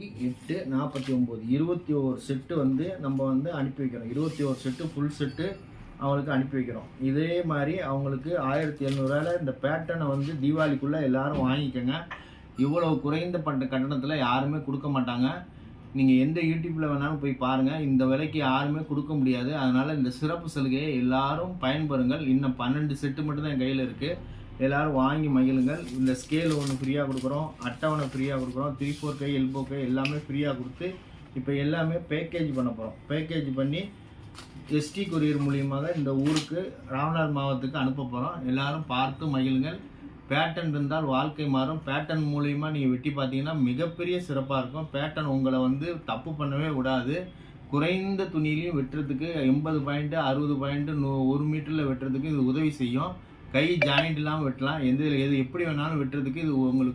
849 21 set வந்து நம்ம வந்து அனுப்பி வைக்கிறோம். 21 செட்டு ஃபுல் செட்டு அவங்களுக்கு அனுப்பி வைக்கிறோம். இதே மாதிரி அவங்களுக்கு 1700 இந்த பேட்டர்னை வந்து தீபாவளிக்குள்ளே எல்லாரும் வாங்கிக்கோங்க. இவ்வளவு குறைந்த கட்டணத்தில் யாருமே கொடுக்க மாட்டாங்க. நீங்கள் எந்த யூடியூப்பில் வேணாலும் போய் பாருங்கள். இந்த விலைக்கு யாருமே கொடுக்க முடியாது. அதனால் இந்த சிறப்பு சலுகையை எல்லாரும் பயன்பெறுங்கள். இன்னும் 12 செட்டு மட்டும் தான் என் கையில் இருக்குது. எல்லோரும் வாங்கி மகிழுங்கள். இந்த ஸ்கேல் ஒன்று ஃப்ரீயாக கொடுக்குறோம், அட்டவணை ஃப்ரீயாக கொடுக்குறோம், 3/4 கை எல்போ கை எல்லாமே ஃப்ரீயாக கொடுத்து இப்போ எல்லாமே பேக்கேஜ் பண்ண போகிறோம். பேக்கேஜ் பண்ணி எஸ்டி கொரியர் மூலியமாக இந்த ஊருக்கு ராமநாத் மாவட்டத்துக்கு அனுப்ப போகிறோம். எல்லோரும் பார்த்து மகிழுங்கள். பேட்டன் இருந்தால் வாழ்க்கை மாறும். பேட்டன் மூலியமாக நீங்கள் வெட்டி பார்த்தீங்கன்னா மிகப்பெரிய சிறப்பாக இருக்கும். பேட்டன் உங்களை வந்து தப்பு பண்ணவே விடாது. குறைந்த துணியிலையும் வெட்டுறதுக்கு 80 பாயிண்ட்டு 60 பாயிண்ட்டு 1 மீட்டரில் வெட்டுறதுக்கு இது உதவி செய்யும். கை ஜாயிண்ட் இல்லாமல் வெட்டலாம். எது எப்படி வேணாலும் வெட்டுறதுக்கு இது உங்களுக்கு